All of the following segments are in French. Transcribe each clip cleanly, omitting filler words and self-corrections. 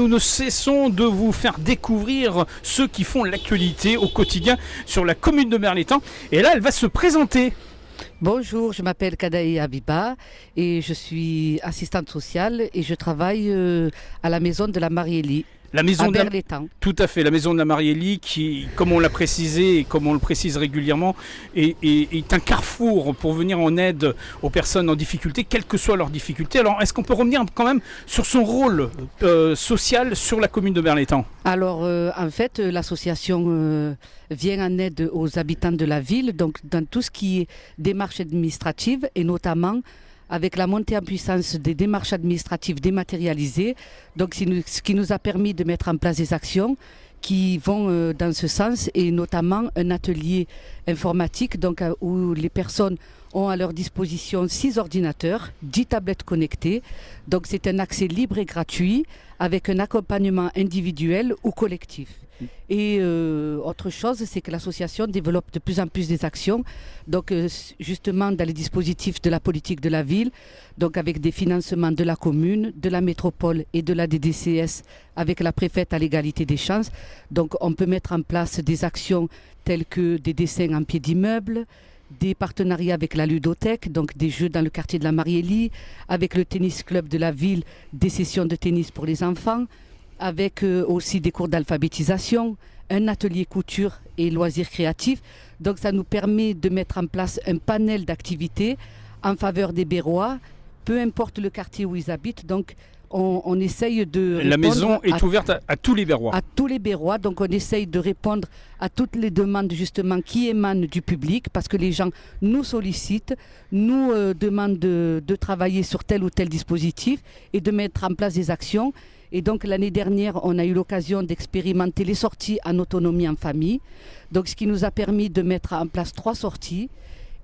Nous ne cessons de vous faire découvrir ceux qui font l'actualité au quotidien sur la commune de Berlétan. Et là, elle va se présenter. Bonjour, je m'appelle Kadaï Abiba et je suis assistante sociale et je travaille à la maison de la Mariélie. La maison à Berlétan. Tout à fait, la maison de la Mariélie qui, comme on l'a précisé et comme on le précise régulièrement, est un carrefour pour venir en aide aux personnes en difficulté, quelles que soient leurs difficultés. Alors, est-ce qu'on peut revenir quand même sur son rôle social sur la commune de Berlétan ? Alors, en fait, l'association vient en aide aux habitants de la ville, donc dans tout ce qui est démarches administratives et notamment avec la montée en puissance des démarches administratives dématérialisées, donc ce qui nous a permis de mettre en place des actions qui vont dans ce sens et notamment un atelier informatique donc, où les personnes ont à leur disposition 6 ordinateurs, 10 tablettes connectées. Donc c'est un accès libre et gratuit avec un accompagnement individuel ou collectif. Et autre chose, c'est que l'association développe de plus en plus des actions, donc justement dans les dispositifs de la politique de la ville, donc avec des financements de la commune, de la métropole et de la DDCS avec la préfète à l'égalité des chances. Donc on peut mettre en place des actions telles que des dessins en pied d'immeuble, des partenariats avec la ludothèque, donc des jeux dans le quartier de la Mariélie, avec le tennis club de la ville, des sessions de tennis pour les enfants, avec aussi des cours d'alphabétisation, un atelier couture et loisirs créatifs. Donc ça nous permet de mettre en place un panel d'activités en faveur des Berrois, peu importe le quartier où ils habitent. Donc on essaye de La maison est ouverte à tous les Berrois. À tous les Berrois, donc on essaye de répondre à toutes les demandes justement qui émanent du public parce que les gens nous sollicitent, nous demandent de travailler sur tel ou tel dispositif et de mettre en place des actions. Et donc l'année dernière, on a eu l'occasion d'expérimenter les sorties en autonomie en famille. Donc ce qui nous a permis de mettre en place 3 sorties.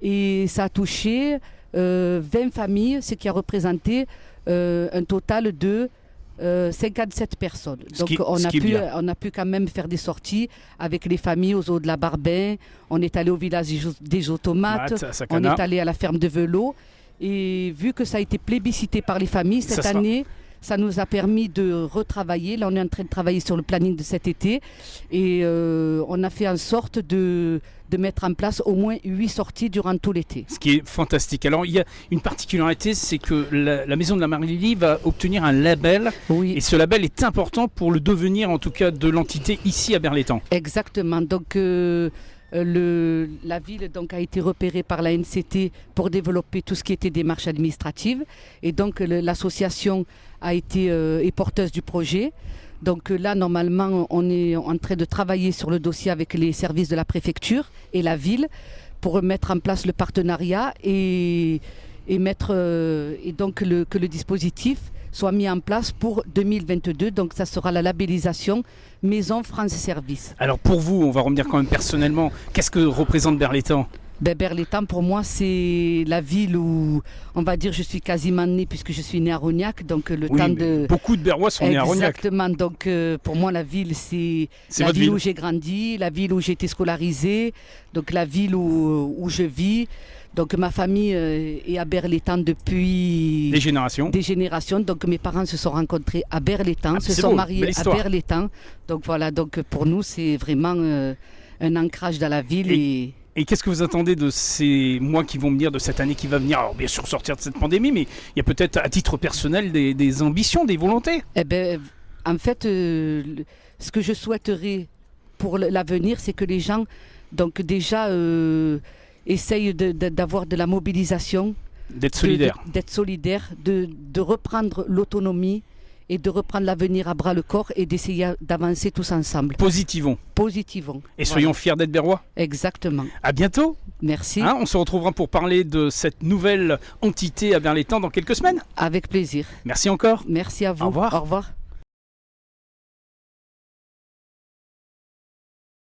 Et ça a touché 20 familles, ce qui a représenté un total de 57 personnes. Donc on a pu quand même faire des sorties avec les familles aux eaux de la Barbin. On est allé au village des automates. On est allé à la ferme de Velot. Et vu que ça a été plébiscité par les familles cette année, ça nous a permis de retravailler. Là, on est en train de travailler sur le planning de cet été. Et on a fait en sorte de mettre en place au moins 8 sorties durant tout l'été. Ce qui est fantastique. Alors, il y a une particularité, c'est que la maison de la Mariélie va obtenir un label. Oui. Et ce label est important pour le devenir, en tout cas, de l'entité ici à Berlétan. Exactement. Donc, la ville donc, a été repérée par la NCT pour développer tout ce qui était démarches administratives. Et donc, l'association est porteuse du projet. Donc là, normalement, on est en train de travailler sur le dossier avec les services de la préfecture et la ville pour mettre en place le partenariat et donc que le dispositif soit mis en place pour 2022. Donc ça sera la labellisation Maison France Service. Alors pour vous, on va revenir quand même personnellement, qu'est-ce que représente Berlétan ? Berlétan, pour moi, c'est la ville où, on va dire, je suis quasiment née puisque je suis née à Rognac. Donc beaucoup de Berrois sont nés à Rognac. Exactement. Donc pour moi, la ville, c'est la ville où j'ai grandi, la ville où j'ai été scolarisée, donc la ville où je vis. Donc ma famille est à Berlétan depuis des générations. Donc mes parents se sont rencontrés à Berlétan, se sont mariés à Berlétan. Donc voilà, donc pour nous, c'est vraiment un ancrage dans la ville. Et qu'est-ce que vous attendez de ces mois qui vont venir, de cette année qui va venir ? Alors bien sûr sortir de cette pandémie, mais il y a peut-être à titre personnel des ambitions, des volontés. En fait, ce que je souhaiterais pour l'avenir, c'est que les gens, donc déjà, essayent d'avoir de la mobilisation, d'être solidaires, de reprendre l'autonomie et de reprendre l'avenir à bras le corps et d'essayer d'avancer tous ensemble. Positivons. Et soyons fiers d'être Berrois. Exactement. À bientôt. Merci. On se retrouvera pour parler de cette nouvelle entité à Berlétan dans quelques semaines. Avec plaisir. Merci encore. Merci à vous. Au revoir. Au revoir.